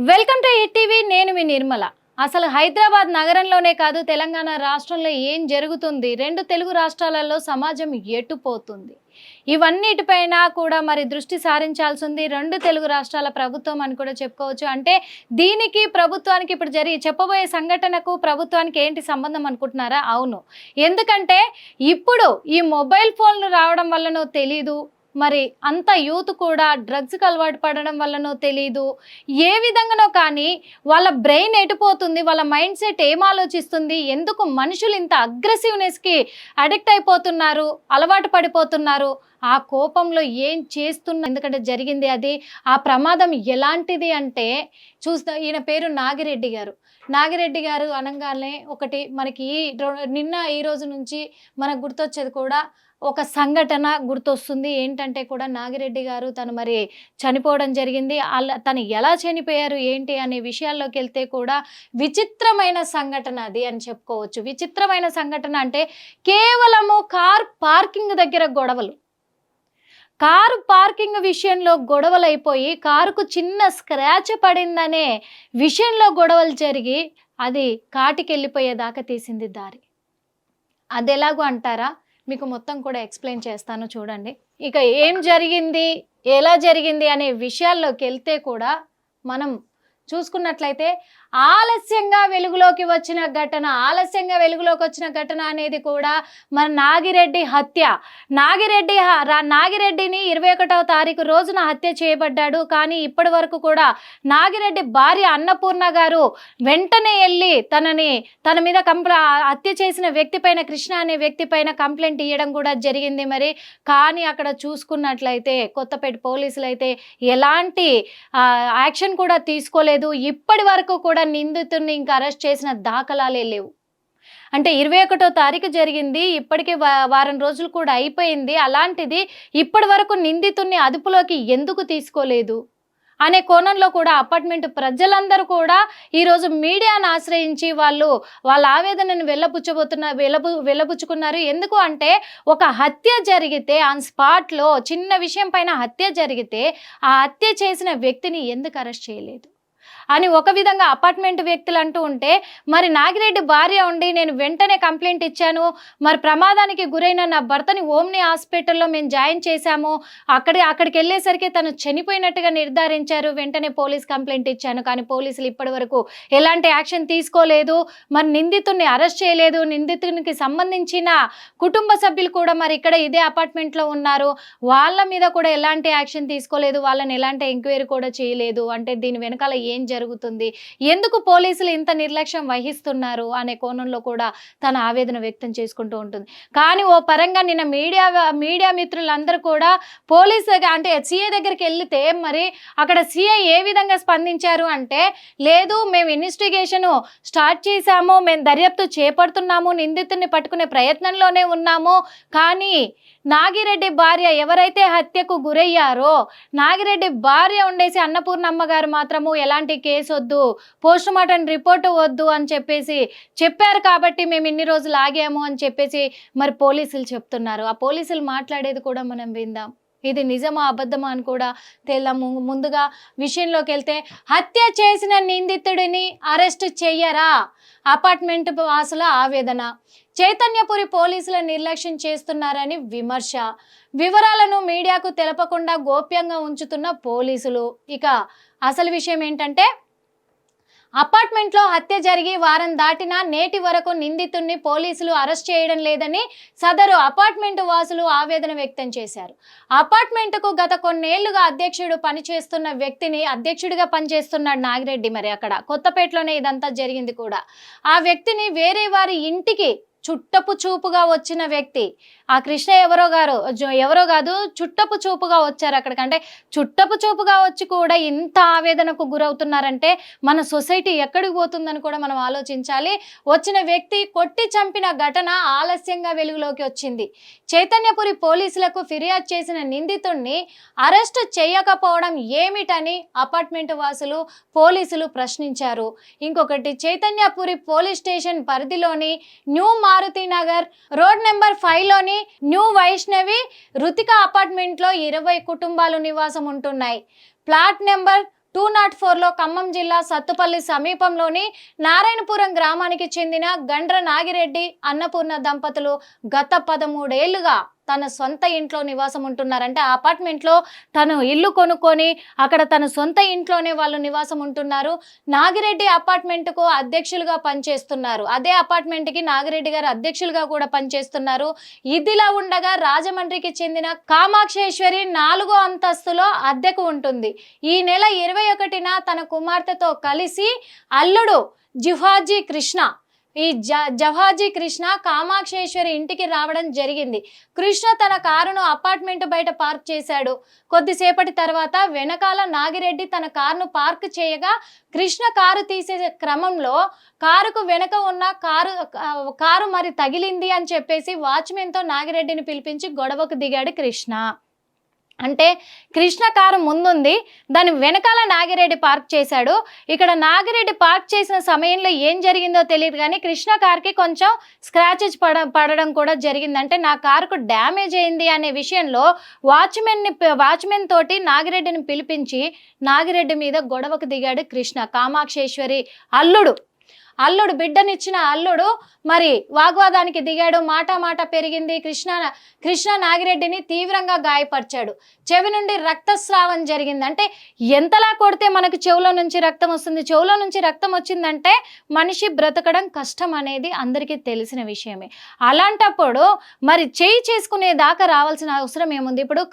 Welcome to ETV. నేను మీ నిర్మల. అసలు హైదరాబాద్ నగరంలోనే కాదు, తెలంగాణ రాష్ట్రంలో ఏం జరుగుతుంది, రెండు తెలుగు రాష్ట్రాలలో సమాజం ఎటుపోతుంది, ఇవన్నిటిపైన కూడా మరి దృష్టి సారించాల్సింది రెండు తెలుగు రాష్ట్రాల ప్రభుత్వం అని కూడా చెప్పుకోవచ్చు. అంటే దీనికి ప్రభుత్వానికి ఇప్పుడు చెప్పబోయే సంఘటనకు ప్రభుత్వానికి ఏంటి సంబంధం అనుకుంటున్నారా? అవును. ఎందుకంటే ఇప్పుడు ఈ మొబైల్ ఫోన్లు రావడం వల్లనో తెలీదు, మరి అంత యూత్ కూడా డ్రగ్స్కి అలవాటు పడడం వల్లనో తెలీదు, ఏ విధంగానో కానీ వాళ్ళ బ్రెయిన్ ఎటుపోతుంది, వాళ్ళ మైండ్ సెట్ ఏం ఆలోచిస్తుంది, ఎందుకు మనుషులు ఇంత అగ్రెసివ్నెస్కి అడిక్ట్ అయిపోతున్నారు, అలవాటు పడిపోతున్నారు, ఆ కోపంలో ఏం చేస్తున్నారు, ఎందుకంటే జరిగింది అది. ఆ ప్రమాదం ఎలాంటిది అంటే చూస్తా, ఈయన పేరు నాగిరెడ్డి గారు. నాగిరెడ్డి గారు అనగానే ఒకటి మనకి నిన్న ఈ రోజు నుంచి మనకు గుర్తొచ్చేది కూడా ఒక సంఘటన గుర్తొస్తుంది. ఏంటంటే కూడా నాగిరెడ్డి గారు తను మరి చనిపోవడం జరిగింది. తను ఎలా చనిపోయారు ఏంటి అనే విషయాల్లోకి వెళ్తే కూడా విచిత్రమైన సంఘటన అది అని చెప్పుకోవచ్చు. విచిత్రమైన సంఘటన అంటే కేవలము కార్ పార్కింగ్ దగ్గర గొడవలు, కారు పార్కింగ్ విషయంలో గొడవలు అయిపోయి కారుకు చిన్న స్క్రాచ్ పడిందనే విషయంలో గొడవలు జరిగి అది కాటికి వెళ్ళిపోయేదాకా తీసింది దారి. అది ఎలాగో అంటారా? మీకు మొత్తం కూడా ఎక్స్ప్లెయిన్ చేస్తాను చూడండి. ఇక ఏం జరిగింది, ఎలా జరిగింది అనే విషయాల్లోకి వెళ్తే కూడా మనం చూసుకున్నట్లయితే ఆలస్యంగా వెలుగులోకి వచ్చిన ఘటన అనేది కూడా మన నాగిరెడ్డి హత్య. నాగిరెడ్డిని 21వ తారీఖు రోజున హత్య చేయబడ్డాడు. కానీ ఇప్పటి వరకు కూడా నాగిరెడ్డి భార్య అన్నపూర్ణ గారు వెంటనే వెళ్ళి తన మీద హత్య చేసిన వ్యక్తి పైన, కృష్ణ అనే వ్యక్తి పైన కంప్లైంట్ ఇవ్వడం కూడా జరిగింది. మరి కానీ అక్కడ చూసుకున్నట్లయితే కొత్తపేట పోలీసులు అయితే ఎలాంటి యాక్షన్ కూడా తీసుకోలేదు. ఇప్పటి వరకు కూడా నిందితుడిని ఇంకా అరెస్ట్ చేసిన దాఖలాలే లేవు. అంటే 21వ తారీఖు జరిగింది, ఇప్పటికే వారం రోజులు కూడా అయిపోయింది. అలాంటిది ఇప్పటి వరకు నిందితుడిని అదుపులోకి ఎందుకు తీసుకోలేదు అనే కోణంలో కూడా అపార్ట్మెంట్ ప్రజలందరూ కూడా ఈరోజు మీడియాను ఆశ్రయించి వాళ్ళ ఆవేదనను వెళ్ళబుచ్చుకున్నారు. ఎందుకు అంటే ఒక హత్య జరిగితే ఆన్ స్పాట్లో చిన్న విషయం పైన హత్య జరిగితే ఆ హత్య చేసిన వ్యక్తిని ఎందుకు అరెస్ట్ చేయలేదు అని ఒక విధంగా అపార్ట్మెంట్ వ్యక్తులు అంటూ ఉంటే, మరి నాగిరెడ్డి భార్య ఉండి నేను వెంటనే కంప్లైంట్ ఇచ్చాను, మరి ప్రమాదానికి గురైన నా భర్తని ఓమ్ని హాస్పిటల్లో మేము జాయిన్ చేశాము, అక్కడికి వెళ్ళేసరికి తను చనిపోయినట్టుగా నిర్ధారించారు, వెంటనే పోలీస్ కంప్లైంట్ ఇచ్చాను, కానీ పోలీసులు ఇప్పటి వరకు ఎలాంటి యాక్షన్ తీసుకోలేదు, మరి నిందితుడిని అరెస్ట్ చేయలేదు, నిందితునికి సంబంధించిన కుటుంబ సభ్యులు కూడా మరి ఇక్కడ ఇదే అపార్ట్మెంట్లో ఉన్నారు, వాళ్ళ మీద కూడా ఎలాంటి యాక్షన్ తీసుకోలేదు, వాళ్ళని ఎలాంటి ఎంక్వైరీ కూడా చేయలేదు. అంటే దీని వెనకాల ఏం జరుగుతుంది, ఎందుకు పోలీసులు ఇంత నిర్లక్ష్యం వహిస్తున్నారు అనే కోణంలో కూడా తన ఆవేదన వ్యక్తం చేసుకుంటూ ఉంటుంది. కానీ ఓ పరంగా నిన్న మీడియా మిత్రులందరూ కూడా పోలీసు అంటే సిఐ దగ్గరికి వెళ్తే మరి అక్కడ సిఐ ఏ విధంగా స్పందించారు అంటే, లేదు మేము ఇన్వెస్టిగేషన్ స్టార్ట్ చేశాము, మేము దర్యాప్తు చేపడుతున్నాము, నిందితుడిని పట్టుకునే ప్రయత్నంలోనే ఉన్నాము, కానీ నాగిరెడ్డి భార్య ఎవరైతే హత్యకు గురయ్యారో నాగిరెడ్డి భార్య ఉండేసి అన్నపూర్ణమ్మ గారు మాత్రము ఎలాంటి కేసు వద్దు, పోస్ట్ మార్టం రిపోర్టు వద్దు అని చెప్పారు, కాబట్టి మేము ఇన్ని రోజులు ఆగాము అని చెప్పేసి మరి పోలీసులు చెప్తున్నారు. ఆ పోలీసులు మాట్లాడేది కూడా మనం విందాం. ఇది నిజమా అబద్ధమా అని కూడా తేల్దాము. ముందుగా విషయంలోకి వెళ్తే, హత్య చేసిన నిందితుడిని అరెస్ట్ చెయ్యరా? అపార్ట్మెంట్ వాసుల ఆవేదన. చైతన్యపురి పోలీసుల నిర్లక్ష్యం చేస్తున్నారని విమర్శ. వివరాలను మీడియాకు తెలపకుండా గోప్యంగా ఉంచుతున్న పోలీసులు. ఇక అసలు విషయం ఏంటంటే, అపార్ట్మెంట్లో హత్య జరిగి వారం దాటినా నేటి వరకు నిందితుడిని పోలీసులు అరెస్ట్ చేయడం లేదని సదరు అపార్ట్మెంట్ వాసులు ఆవేదన వ్యక్తం చేశారు. అపార్ట్మెంట్కు గత కొన్నేళ్లుగా అధ్యక్షుడిగా పనిచేస్తున్నాడు నాగిరెడ్డి. మరి అక్కడ కొత్తపేటలోనే ఇదంతా జరిగింది కూడా. ఆ వ్యక్తిని వేరే వారి ఇంటికి చుట్టపు చూపుగా వచ్చిన వ్యక్తి, ఆ కృష్ణ ఎవరో కాదు, చుట్టపు చూపుగా వచ్చారు అక్కడికి. అంటే చుట్టపు చూపుగా వచ్చి కూడా ఇంత ఆవేదనకు గురవుతున్నారంటే మన సొసైటీ ఎక్కడికి పోతుందని కూడా మనం ఆలోచించాలి. వచ్చిన వ్యక్తి కొట్టి చంపిన ఘటన ఆలస్యంగా వెలుగులోకి వచ్చింది. చైతన్యపురి పోలీసులకు ఫిర్యాదు చేసిన నిందితుడిని అరెస్ట్ చేయకపోవడం ఏమిటని అపార్ట్మెంట్ వాసులు పోలీసులు ప్రశ్నించారు. ఇంకొకటి, చైతన్యపురి పోలీస్ స్టేషన్ పరిధిలోని New Maruthi Nagar road number 5లోని న్యూ వైష్ణవి రుతిక అపార్ట్మెంట్లో 20 కుటుంబాలు నివాసం ఉంటున్నాయి. ప్లాట్ నెంబర్ 204లో ఖమ్మం జిల్లా సత్తుపల్లి సమీపంలోని నారాయణపురం గ్రామానికి చెందిన గండ్ర నాగిరెడ్డి అన్నపూర్ణ దంపతులు గత 13 ఏళ్లుగా తన సొంత ఇంట్లో నివాసం ఉంటున్నారంటే ఆ అపార్ట్మెంట్లో తను ఇల్లు కొనుక్కొని అక్కడ తన సొంత ఇంట్లోనే వాళ్ళు నివాసం ఉంటున్నారు. నాగిరెడ్డి అపార్ట్మెంట్కు అధ్యక్షులుగా పనిచేస్తున్నారు. అదే అపార్ట్మెంట్కి నాగిరెడ్డి గారు అధ్యక్షులుగా కూడా పనిచేస్తున్నారు. ఇదిలా ఉండగా రాజమండ్రికి చెందిన కామాక్షేశ్వరి 4వ అంతస్తులో అద్దెకు ఉంటుంది. ఈ నెల 21న తన కుమార్తెతో కలిసి అల్లుడు జుహాజీ కృష్ణ జవాజీ కృష్ణ కామాక్షేశ్వరి ఇంటికి రావడం జరిగింది. కృష్ణ తన కారును అపార్ట్మెంట్ బయట పార్క్ చేశాడు. కొద్దిసేపటి తర్వాత వెనకాల నాగిరెడ్డి తన కారును పార్క్ చేయగా కృష్ణ కారు తీసే క్రమంలో కారుకు వెనక ఉన్న కారు మరి తగిలింది అని చెప్పేసి వాచ్మెన్తో నాగిరెడ్డిని పిలిపించి గొడవకు దిగాడు కృష్ణ. అంటే కృష్ణ కారు ముందుంది, దాని వెనకాల నాగిరెడ్డి పార్క్ చేశాడు. ఇక్కడ నాగిరెడ్డి పార్క్ చేసిన సమయంలో ఏం జరిగిందో తెలియదు కానీ కృష్ణ కార్కి కొంచెం స్క్రాచెస్ పడడం కూడా జరిగింది. అంటే నా కారుకు డ్యామేజ్ అయింది అనే విషయంలో వాచ్మెన్ తోటి నాగిరెడ్డిని పిలిపించి నాగిరెడ్డి మీద గొడవకు దిగాడు కృష్ణ. కామాక్షేశ్వరి అల్లుడు బిడ్డనిచ్చిన అల్లుడు మరి వాగ్వాదానికి దిగాడు. మాట పెరిగింది. కృష్ణ నాగిరెడ్డిని తీవ్రంగా గాయపరిచాడు. చెవి నుండి రక్తస్రావం జరిగింది. అంటే ఎంతలా కొడితే మనకు చెవులో నుంచి రక్తం వస్తుంది? చెవులో నుంచి రక్తం వచ్చిందంటే మనిషి బ్రతకడం కష్టం అనేది అందరికీ తెలిసిన విషయమే. అలాంటప్పుడు మరి చేయి చేసుకునే దాకా రావాల్సిన అవసరం ఏముంది? ఇప్పుడు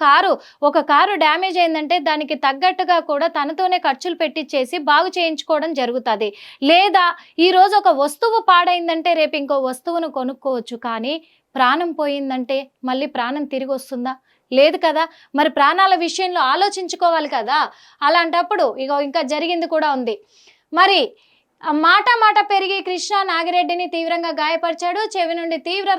ఒక కారు డ్యామేజ్ అయిందంటే దానికి తగ్గట్టుగా కూడా తనతోనే ఖర్చులు పెట్టించేసి బాగు చేయించుకోవడం జరుగుతుంది. లేదా ఈరోజు ఒక వస్తువు పాడైందంటే రేపు ఇంకో వస్తువును కొనుక్కోవచ్చు. కానీ ప్రాణం పోయిందంటే మళ్ళీ ప్రాణం తిరిగి వస్తుందా? లేదు కదా. మరి ప్రాణాల విషయంలో ఆలోచించుకోవాలి కదా. అలాంటప్పుడు ఇంకా జరిగింది కూడా ఉంది. మరి మాట పెరిగి కృష్ణ నాగిరెడ్డిని తీవ్రంగా గాయపరిచాడు. చెవి నుండి తీవ్ర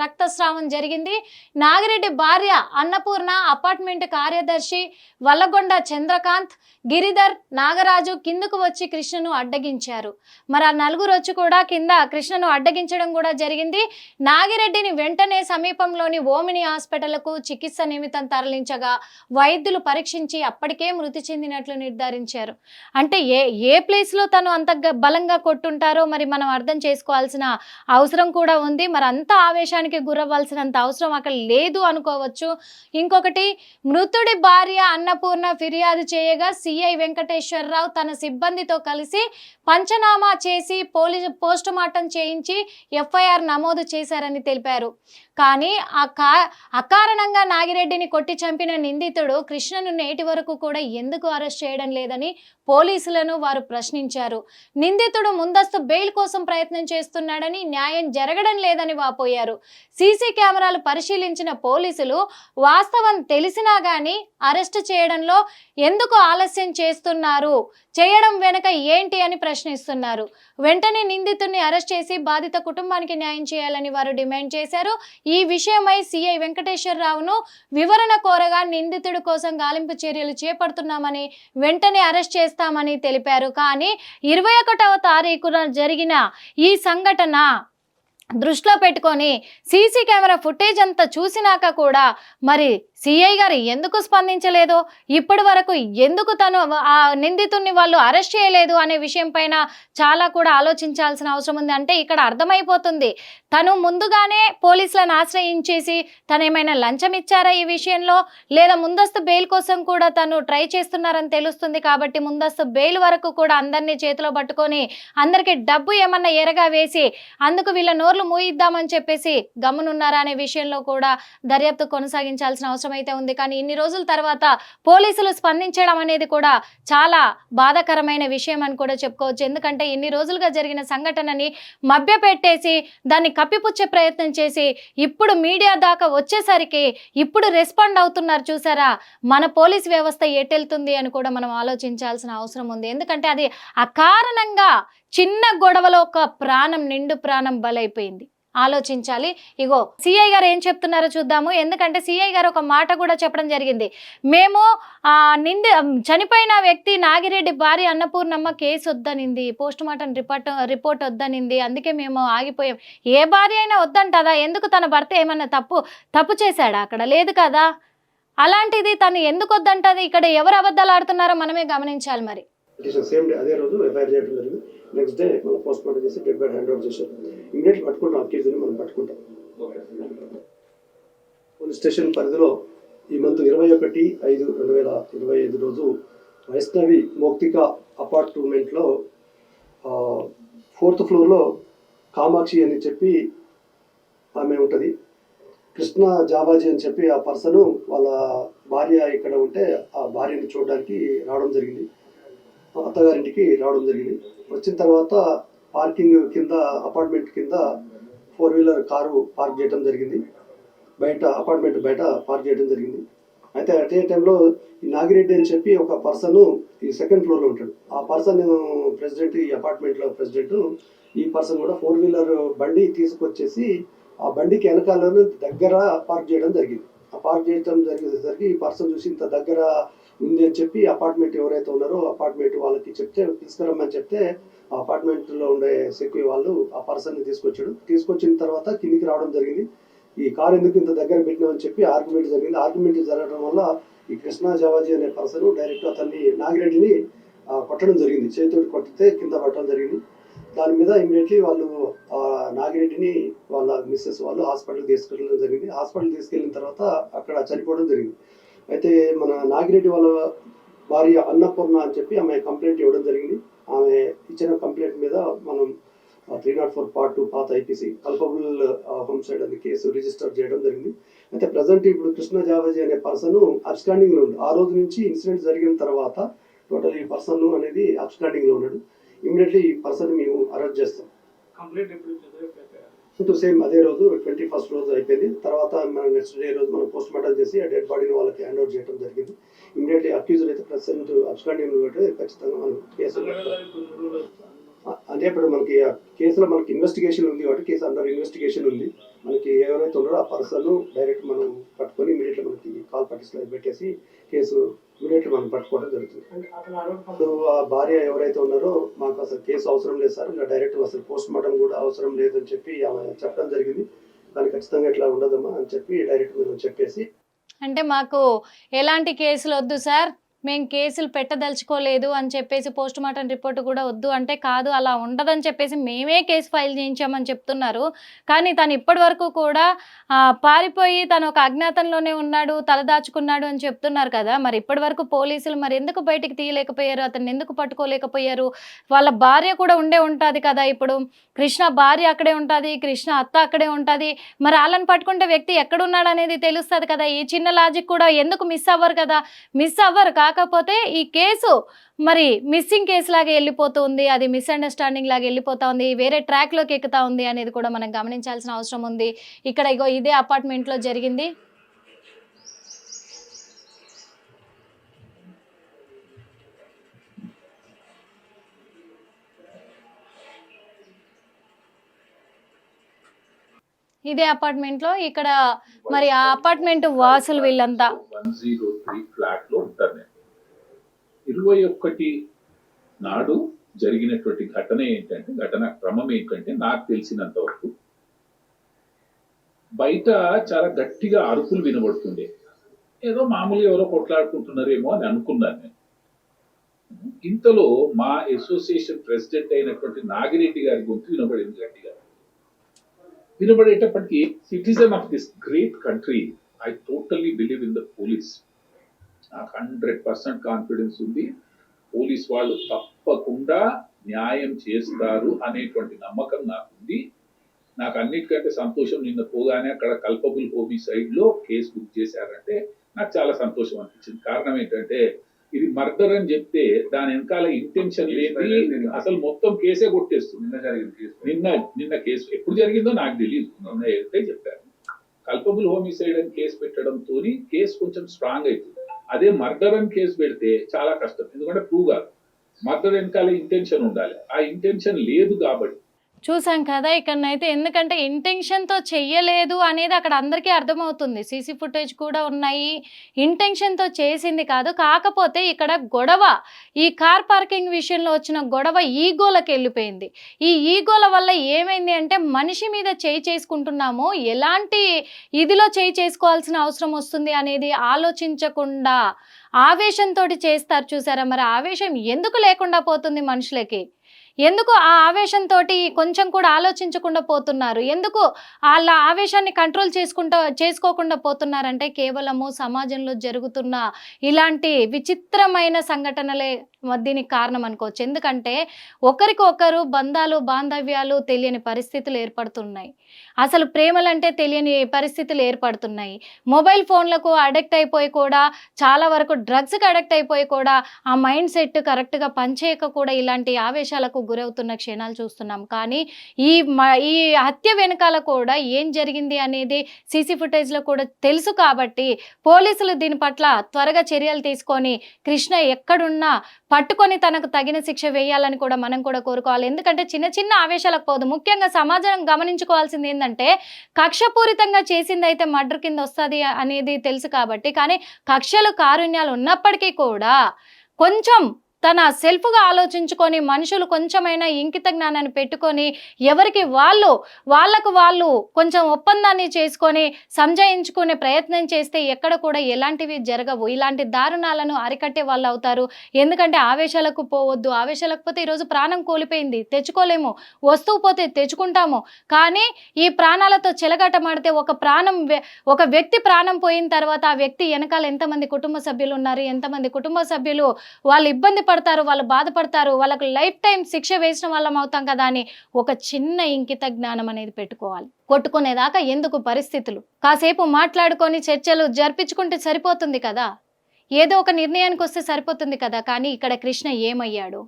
రక్తస్రావం జరిగింది. నాగిరెడ్డి భార్య అన్నపూర్ణ, అపార్ట్మెంట్ కార్యదర్శి వల్లగొండ చంద్రకాంత్, గిరిధర్, నాగరాజు కిందకు వచ్చి కృష్ణను అడ్డగించారు. మరి ఆ నలుగురు వచ్చి కూడా కింద కృష్ణను అడ్డగించడం కూడా జరిగింది. నాగిరెడ్డిని వెంటనే సమీపంలోని ఓమిని హాస్పిటల్కు చికిత్స నిమిత్తం తరలించగా వైద్యులు పరీక్షించి అప్పటికే మృతి చెందినట్లు నిర్ధారించారు. అంటే ఏ ప్లేస్లో తను అంత బలంగా కొట్టుంటారో మరి మనం అర్థం చేసుకోవాల్సిన అవసరం కూడా ఉంది. మరి అంత ఆవేశానికి గురవ్వాల్సినంత అవసరం అక్కడ లేదు అనుకోవచ్చు. ఇంకొకటి, మృతుడి భార్య అన్నపూర్ణ ఫిర్యాదు చేయగా సిఐ వెంకటేశ్వరరావు తన సిబ్బందితో కలిసి పంచనామా చేసి పోస్టుమార్టం చేయించి ఎఫ్ఐఆర్ నమోదు చేశారని తెలిపారు. కానీ అకారణంగా నాగిరెడ్డిని కొట్టి చంపిన నిందితుడు కృష్ణను నేటి వరకు కూడా ఎందుకు అరెస్ట్ చేయడం లేదని పోలీసులను వారు ప్రశ్నించారు. నిందితుడు ముందస్తు బెయిల్ కోసం ప్రయత్నం చేస్తున్నాడని, న్యాయం జరగడం లేదని వాపోయారు. సీసీ కెమెరాలు పరిశీలించిన పోలీసులు వాస్తవం తెలిసినా గానీ అరెస్ట్ చేయడంలో ఎందుకు ఆలస్యం చేస్తున్నారు, చేయడం వెనుక ఏంటి అని ప్రశ్నిస్తున్నారు. వెంటనే నిందితుడిని అరెస్ట్ చేసి బాధిత కుటుంబానికి న్యాయం చేయాలని వారు డిమాండ్ చేశారు. ఈ విషయమై సిఐ వెంకటేశ్వరరావును వివరణ కోరగా నిందితుడి కోసం గాలింపు చర్యలు చేపడుతున్నామని, వెంటనే అరెస్ట్ చేస్తామని తెలిపారు. కానీ 21వ తారీఖున జరిగిన ఈ సంఘటన దృష్టిలో పెట్టుకొని సీసీ కెమెరా ఫుటేజ్ అంతా చూసినాక కూడా మరి సిఐ గారు ఎందుకు స్పందించలేదు, ఇప్పటి వరకు ఎందుకు తను ఆ నిందితుడిని వాళ్ళు అరెస్ట్ చేయలేదు అనే విషయం పైన చాలా కూడా ఆలోచించాల్సిన అవసరం ఉంది. అంటే ఇక్కడ అర్థమైపోతుంది, తను ముందుగానే పోలీసులను ఆశ్రయించేసి తను ఏమైనా లంచం ఇచ్చారా ఈ విషయంలో, లేదా ముందస్తు బెయిల్ కోసం కూడా తను ట్రై చేస్తున్నారని తెలుస్తుంది. కాబట్టి ముందస్తు బెయిల్ వరకు కూడా అందరినీ చేతిలో పట్టుకొని అందరికీ డబ్బు ఏమన్నా ఎరగా వేసి అందుకు వీళ్ళ నోర్లు మూయిద్దామని చెప్పేసి గమ్మునున్నారా అనే విషయంలో కూడా దర్యాప్తు కొనసాగించాల్సిన అవసరం అయితే ఉంది. కానీ ఇన్ని రోజుల తర్వాత పోలీసులు స్పందించడం అనేది కూడా చాలా బాధాకరమైన విషయం అని కూడా చెప్పుకోవచ్చు. ఎందుకంటే ఇన్ని రోజులుగా జరిగిన సంఘటనని మభ్యపెట్టేసి దాన్ని కప్పిపుచ్చే ప్రయత్నం చేసి ఇప్పుడు మీడియా దాకా వచ్చేసరికి ఇప్పుడు రెస్పాండ్ అవుతున్నారు. చూసారా, మన పోలీస్ వ్యవస్థ ఎటెళ్తుంది అని కూడా మనం ఆలోచించాల్సిన అవసరం ఉంది. ఎందుకంటే అది అకారణంగా చిన్న గొడవలో ఒక నిండు ప్రాణం బలైపోయింది. ఆలోచించాలి. సిఐ గారు ఏం చెప్తున్నారో చూద్దాము. ఎందుకంటే సిఐ గారు ఒక మాట కూడా చెప్పడం జరిగింది, మేము చనిపోయిన వ్యక్తి నాగిరెడ్డి భార్య అన్నపూర్ణమ్మ కేసు వద్దనింది, పోస్ట్ మార్టం రిపోర్ట్ వద్దనింది, అందుకే మేము ఆగిపోయాం. ఏ భార్య అయినా వద్దంటదా? ఎందుకు తన భర్త ఏమన్నా తప్పు చేశాడా? అక్కడ లేదు కదా. అలాంటిది తను ఎందుకు వద్దంటది? ఇక్కడ ఎవరు అబద్ధాలు ఆడుతున్నారో మనమే గమనించాలి మరి. సేమ్ డే అదే రోజు ఎఫ్ఐఆర్ చేయడం జరిగింది. నెక్స్ట్ డే మనం పోస్ట్ మార్టం చేసి డెడ్ బాడీ హ్యాండ్ ఓవర్ చేశారు. ఇమీడియట్లీ పట్టుకుంటాం, అక్యూజ్ని మనం పట్టుకుంటాం. పోలీస్ స్టేషన్ పరిధిలో ఈ మంత్ 21/5/2025 రోజు వైష్ణవి మౌక్తిక అపార్ట్మెంట్లో 4th ఫ్లోర్లో కామాక్షి అని చెప్పి ఆమె ఉంటుంది. కృష్ణ జాబాజీ అని చెప్పి ఆ పర్సన్ వాళ్ళ భార్య ఇక్కడ ఉంటే ఆ భార్యని చూడడానికి రావడం జరిగింది. అత్తగారింటికి రావడం జరిగింది. వచ్చిన తర్వాత పార్కింగ్ కింద అపార్ట్మెంట్ కింద 4-వీలర్ కారు పార్క్ చేయడం జరిగింది. బయట అపార్ట్మెంట్ బయట పార్క్ చేయడం జరిగింది. అయితే అట్ ఏ టైంలో ఈ నాగిరెడ్డి అని చెప్పి ఒక పర్సన్ ఈ 2nd ఫ్లోర్లో ఉంటాడు. ఆ పర్సన్ ప్రెసిడెంట్, ఈ అపార్ట్మెంట్లో ప్రెసిడెంట్. ఈ పర్సన్ కూడా 4-వీలర్ బండి తీసుకొచ్చేసి ఆ బండికి వెనకాల దగ్గర పార్క్ చేయడం జరిగింది. ఆ పార్క్ చేయడం జరిగేసరికి ఈ పర్సన్ చూసి ఇంత దగ్గర ఉంది అని చెప్పి అపార్ట్మెంట్ ఎవరైతే ఉన్నారో అపార్ట్మెంట్ వాళ్ళకి చెప్తే తీసుకురమ్మని చెప్తే ఆ అపార్ట్మెంట్లో ఉండే సెక్యూరిటీ వాళ్ళు ఆ పర్సన్ని తీసుకొచ్చాడు. తీసుకొచ్చిన తర్వాత కిందికి రావడం జరిగింది. ఈ కారు ఎందుకు ఇంత దగ్గర పెట్టినామని చెప్పి ఆర్గ్యుమెంట్ జరిగింది. ఆర్గ్యుమెంట్ జరగడం వల్ల ఈ కృష్ణా జావాజీ అనే పర్సన్ డైరెక్ట్ అతన్ని నాగిరెడ్డిని కొట్టడం జరిగింది. చేతితోటి కొట్టితే కింద పట్టడం జరిగింది. దాని మీద ఇమీడియట్లీ వాళ్ళు నాగిరెడ్డిని వాళ్ళ మిస్సెస్ వాళ్ళు హాస్పిటల్కి తీసుకెళ్ళడం జరిగింది. హాస్పిటల్ తీసుకెళ్ళిన తర్వాత అక్కడ చనిపోవడం జరిగింది. అయితే మన నాగిరెడ్డి వాళ్ళ భార్య అన్నపూర్ణ అని చెప్పి ఆమె కంప్లైంట్ ఇవ్వడం జరిగింది. ఆమె ఇచ్చిన కంప్లైంట్ మీద మనం 304 Part 2 పాత ఐపీసీ కల్పబుల్ హోమ్సైడ్ అనే కేసు రిజిస్టర్ చేయడం జరిగింది. అయితే ప్రజెంట్ ఇప్పుడు కృష్ణ జావాజీ అనే పర్సన్ అబ్స్కాండింగ్ లో ఉంది. ఆ రోజు నుంచి ఇన్సిడెంట్ జరిగిన తర్వాత టోటల్ ఈ పర్సన్ అనేది అబ్స్కాండింగ్ లో ఉన్నాడు. ఇమీడియట్లీ ఈ పర్సన్ మేము అరెస్ట్ చేస్తాం. సేమ్ అదే రోజు 21st రోజు అయిపోయింది. తర్వాత మన నెక్స్ట్ డే రోజు మనం పోస్ట్ మార్టం చేసి ఆ డెడ్ బాడీని వాళ్ళకి హ్యాండ్ ఓవర్ చేయడం జరిగింది. ఇమీడియట్లీ అక్యూజ్డ్ అయితే ప్రెసెంట్ అబ్స్కాండింగ్ ఖచ్చితంగా మనం కేసు అంటే ఇప్పుడు మనకి కేసులో మనకి ఇన్వెస్టిగేషన్ ఉంది కాబట్టి కేసు అండర్ ఇన్వెస్టిగేషన్ ఉంది. మనకి ఎవరైతే ఉన్నారో ఆ పర్సన్ డైరెక్ట్ మనం పట్టుకొని ఇమీడియట్లీ మనకి కాల్ పట్టిస్లో పెట్టేసి కేసు ఇమీడియట్లీ మనం పట్టుకోవడం జరుగుతుంది. ఇప్పుడు ఆ భార్య ఎవరైతే ఉన్నారో మాకు అసలు కేసు అవసరం లేదు సార్, ఇంకా డైరెక్ట్ అసలు పోస్ట్ మార్టం కూడా అవసరం లేదని చెప్పి ఆమె చెప్పడం జరిగింది. కానీ ఖచ్చితంగా ఇట్లా ఉండదమ్మా అని చెప్పి డైరెక్ట్ మేము చెప్పేసి, అంటే మాకు ఎలాంటి కేసులు వద్దు సార్, మేము కేసులు పెట్టదలుచుకోలేదు అని చెప్పేసి పోస్ట్ మార్టం రిపోర్ట్ కూడా వద్దు అంటే, కాదు అలా ఉండదని చెప్పేసి మేమే కేసు ఫైల్ చేయించామని చెప్తున్నారు. కానీ తను ఇప్పటి వరకు కూడా పారిపోయి తను ఒక అజ్ఞాతంలోనే ఉన్నాడు, తలదాచుకున్నాడు అని చెప్తున్నారు కదా. మరి ఇప్పటి వరకు పోలీసులు మరి ఎందుకు బయటికి తీయలేకపోయారు, అతన్ని ఎందుకు పట్టుకోలేకపోయారు? వాళ్ళ భార్య కూడా ఉండే ఉంటుంది కదా. ఇప్పుడు కృష్ణ భార్య అక్కడే ఉంటుంది, కృష్ణ అత్త అక్కడే ఉంటుంది. మరి వాళ్ళని పట్టుకుంటే వ్యక్తి ఎక్కడున్నాడు అనేది తెలుస్తుంది కదా. ఈ చిన్న లాజిక్ కూడా ఎందుకు మిస్ అవ్వరు కదా? మిస్ అవ్వరు. కాకపోతే ఈ కేసు మరి మిస్సింగ్ కేసు లాగా వెళ్ళిపోతుంది, అది మిస్అండర్స్టాండింగ్ లాగా వెళ్ళిపోతా ఉంది, వేరే ట్రాక్లోకి ఎక్కుతా ఉంది అనేది కూడా మనం గమనించాల్సిన అవసరం ఉంది. ఇక్కడ ఇగో ఇదే అపార్ట్మెంట్లో జరిగింది. ఇదే అపార్ట్మెంట్లో ఇక్కడ మరి ఆ అపార్ట్మెంట్ వాసులు వీళ్ళంతా 103 ఫ్లాట్ లో ఉంటారు. 21 నాడు జరిగినటువంటి ఘటన ఏంటంటే, ఘటన క్రమం ఏంటంటే, నాకు తెలిసినంత వరకు బయట చాలా గట్టిగా అరుపులు వినబడుతుండే. ఏదో మామూలుగా ఎవరో కొట్లాడుకుంటున్నారేమో అని అనుకున్నాను నేను. ఇంతలో మా అసోసియేషన్ ప్రెసిడెంట్ అయినటువంటి నాగిరెడ్డి గారి గొంతు వినబడింది గట్టిగా. వినబడేటప్పటికీ, citizen of this great country, I totally believe in the police. నాకు 100% కాన్ఫిడెన్స్ ఉంది. పోలీస్ వాళ్ళు తప్పకుండా న్యాయం చేస్తారు అనేటువంటి నమ్మకం నాకుంది. నాకు అన్నిటికంటే సంతోషం, నిన్న పోగానే అక్కడ కల్పబుల్ హోమిసైడ్ లో కేసు బుక్ చేశారంటే నాకు చాలా సంతోషం అనిపించింది. కారణం ఏంటంటే, ఇది మర్డర్ అని చెప్తే దాని వెనకాల ఇంటెన్షన్ లేని అసలు మొత్తం కేసే కొట్టేస్తుంది. నిన్న కేసు ఎప్పుడు జరిగిందో నాకు తెలియదు, నిన్న అయితే చెప్పారు. కల్పబుల్ హోమిసైడ్ అని కేసు పెట్టడంతో కేసు కొంచెం స్ట్రాంగ్ అవుతుంది. అదే మర్డర్ అని కేసు పెడితే చాలా కష్టం, ఎందుకంటే ప్రూవ్ కాదు. మర్డర్ వెనకాల ఇంటెన్షన్ ఉండాలి, ఆ ఇంటెన్షన్ లేదు కాబట్టి చూసాం కదా ఇక్కడనైతే. ఎందుకంటే ఇంటెన్షన్‌తో చెయ్యలేదు అనేది అక్కడ అందరికీ అర్థమవుతుంది. సీసీ ఫుటేజ్ కూడా ఉన్నాయి. ఇంటెన్షన్‌తో చేసింది కాదు. కాకపోతే ఇక్కడ గొడవ, ఈ కార్ పార్కింగ్ విషయంలో వచ్చిన గొడవ ఈగోలకెళ్ళిపోయింది. ఈ ఈగోల వల్ల ఏమైంది అంటే మనిషి మీద చేయి చేసుకుంటున్నాము, ఎలాంటి ఇదిలో చేయి చేసుకోవాల్సిన అవసరం వస్తుంది అనేది ఆలోచించకుండా ఆవేశంతోటి చేస్తారు చూసారా? మరి ఆవేశం ఎందుకు లేకుండా పోతుంది మనుషులకి? ఎందుకు ఆ ఆవేశంతోటి కొంచెం కూడా ఆలోచించకుండా పోతున్నారు? ఎందుకు వాళ్ళ ఆవేశాన్ని కంట్రోల్ చేసుకోకుండా పోతున్నారంటే కేవలము సమాజంలో జరుగుతున్న ఇలాంటి విచిత్రమైన సంఘటనలే దీనికి కారణం అనుకోవచ్చు. ఎందుకంటే ఒకరికొకరు బంధాలు బాంధవ్యాలు తెలియని పరిస్థితులు ఏర్పడుతున్నాయి. అసలు ప్రేమలంటే తెలియని పరిస్థితులు ఏర్పడుతున్నాయి. మొబైల్ ఫోన్లకు అడిక్ట్ అయిపోయి కూడా, చాలా వరకు డ్రగ్స్కి అడిక్ట్ అయిపోయి కూడా ఆ మైండ్ సెట్ కరెక్ట్గా పనిచేయక కూడా ఇలాంటి ఆవేశాలకు గురవుతున్న క్షణాలు చూస్తున్నాం. కానీ ఈ హత్య వెనకాల కూడా ఏం జరిగింది అనేది సీసీ ఫుటేజ్లో కూడా తెలుసు కాబట్టి పోలీసులు దీని పట్ల త్వరగా చర్యలు తీసుకొని కృష్ణ ఎక్కడున్నా పట్టుకొని తనకు తగిన శిక్ష వేయాలని కూడా మనం కూడా కోరుకోవాలి. ఎందుకంటే చిన్న చిన్న ఆవేశాలకు పోదు. ముఖ్యంగా సమాజం గమనించుకోవాల్సింది ఏంటంటే కక్షపూరితంగా చేసింది అయితే మర్డర్ కింద వస్తుంది అనేది తెలుసు కాబట్టి, కానీ కక్షలు కారుణ్యాలు ఉన్నప్పటికీ కూడా కొంచెం తన సెల్ఫ్గా ఆలోచించుకొని మనుషులు కొంచెమైనా ఇంకిత జ్ఞానాన్ని పెట్టుకొని ఎవరికి వాళ్ళకు వాళ్ళు కొంచెం ఒప్పందాన్ని చేసుకొని సంజాయించుకునే ప్రయత్నం చేస్తే ఎక్కడ కూడా ఎలాంటివి జరగవు. ఇలాంటి దారుణాలను అరికట్టే వాళ్ళు అవుతారు. ఎందుకంటే ఆవేశాలకు పోవద్దు. ఆవేశాలకు పోతే ఈరోజు ప్రాణం కోల్పోయింది, తెచ్చుకోలేము. వస్తువు పోతే తెచ్చుకుంటాము, కానీ ఈ ప్రాణాలతో చెలగాటమాడితే ఒక వ్యక్తి ప్రాణం పోయిన తర్వాత ఆ వ్యక్తి వెనకాల ఎంతమంది కుటుంబ సభ్యులు ఉన్నారు, ఎంతమంది కుటుంబ సభ్యులు వాళ్ళు ఇబ్బంది పడతారు, వాళ్ళు బాధపడతారు, వాళ్ళకు లైఫ్ టైం శిక్ష వేసిన వాళ్ళం అవుతాం కదా అని ఒక చిన్న ఇంకిత జ్ఞానం అనేది పెట్టుకోవాలి. కొట్టుకునేదాకా ఎందుకు పరిస్థితులు? కాసేపు మాట్లాడుకొని చర్చలు జరిపించుకుంటే సరిపోతుంది కదా, ఏదో ఒక నిర్ణయానికి వస్తే సరిపోతుంది కదా. కానీ ఇక్కడ కృష్ణ ఏమయ్యాడు,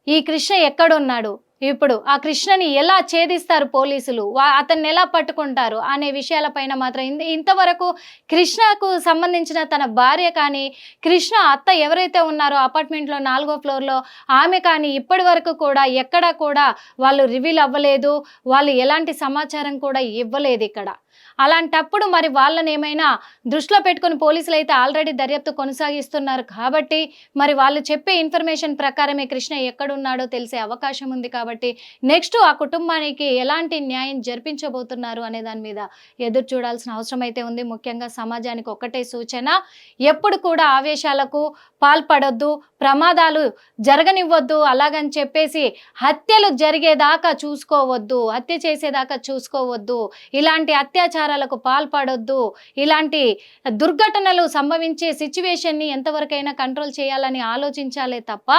ఈ కృష్ణ ఎక్కడున్నాడు, ఇప్పుడు ఆ కృష్ణని ఎలా ఛేదిస్తారు పోలీసులు, అతన్ని ఎలా పట్టుకుంటారు అనే విషయాలపైన మాత్రం ఇంతవరకు కృష్ణకు సంబంధించిన తన భార్య కానీ, కృష్ణ అత్త ఎవరైతే ఉన్నారో అపార్ట్మెంట్లో 4వ ఫ్లోర్లో ఆమె కానీ ఇప్పటి వరకు కూడా ఎక్కడా కూడా వాళ్ళు రివీల్ అవ్వలేదు. వాళ్ళు ఎలాంటి సమాచారం కూడా ఇవ్వలేదు ఇక్కడ. అలాంటప్పుడు మరి వాళ్ళని ఏమైనా దృష్టిలో పెట్టుకొని పోలీసులు అయితే ఆల్రెడీ దర్యాప్తు కొనసాగిస్తున్నారు కాబట్టి మరి వాళ్ళు చెప్పే ఇన్ఫర్మేషన్ ప్రకారమే కృష్ణ ఎక్కడున్నాడో తెలిసే అవకాశం ఉంది. కాబట్టి నెక్స్ట్ ఆ కుటుంబానికి ఎలాంటి న్యాయం జరిపించబోతున్నారు అనే దాని మీద ఎదురు చూడాల్సిన అవసరం అయితే ఉంది. ముఖ్యంగా సమాజానికి ఒక్కటే సూచన, ఎప్పుడు కూడా ఆవేశాలకు పాల్పడొద్దు, ప్రమాదాలు జరగనివ్వద్దు. అలాగని చెప్పేసి హత్యలు జరిగేదాకా చూసుకోవద్దు, హత్య చేసేదాకా చూసుకోవద్దు, ఇలాంటి అత్యాచారాలకు పాల్పడొద్దు. ఇలాంటి దుర్ఘటనలు సంభవించే సిచ్యువేషన్ని ఎంతవరకైనా కంట్రోల్ చేయాలని ఆలోచించాలే తప్ప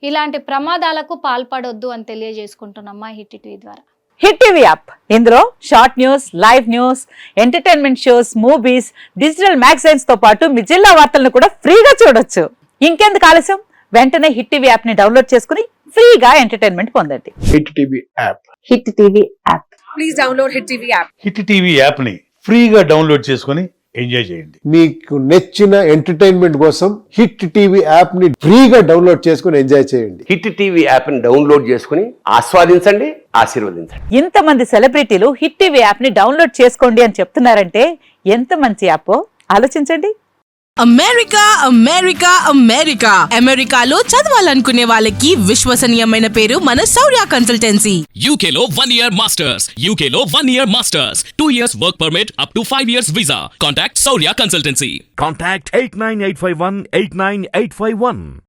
ఇలాంటి ప్రమాదాలకు పాల్పడొద్దు అని తెలియజేసుకుంటున్నాం మా హిట్ టీవీ ద్వారా. హిట్ టీవీ యాప్, ఇందులో short news, live news, entertainment shows, movies, digital magazines తో పాటు మీ జిల్లా వార్తలను కూడా ఫ్రీగా చూడొచ్చు. ఇంకెందుకు ఆలస్యం, వెంటనే హిట్ టీవీ యాప్ ని డౌన్లోడ్ చేసుకుని ఫ్రీగా ఎంటర్టైన్మెంట్ పొందండి. Hit TV app. Hit TV app. Please download hit TV app. Hit TV app ని ఫ్రీగా డౌన్లోడ్ చేసుకుని ఎంజాయ్ చేయండి. మీకు నచ్చిన ఎంటర్టైన్మెంట్ కోసం హిట్ టీవీ యాప్ ని ఫ్రీగా డౌన్లోడ్ చేసుకుని ఎంజాయ్ చేయండి. హిట్ టీవీ యాప్ ని డౌన్లోడ్ చేసుకుని ఆస్వాదించండి, ఆశీర్వదించండి. ఇంతమంది సెలబ్రిటీలు హిట్ టీవీ యాప్ ని డౌన్లోడ్ చేసుకోండి అని చెప్తున్నారంటే ఎంత మంచి యాప్ ఆలోచించండి. అమెరికా అమెరికా అమెరికా అమెరికాలో చదవాలనుకునే వాళ్ళకి విశ్వసనీయమైన పేరు మన శౌర్య కన్సల్టెన్సీ. UK లో 1 year masters. UK లో 1 year masters. 2 years work permit up to 5 years visa. Contact Saurya Consultancy. Contact 89851 89851.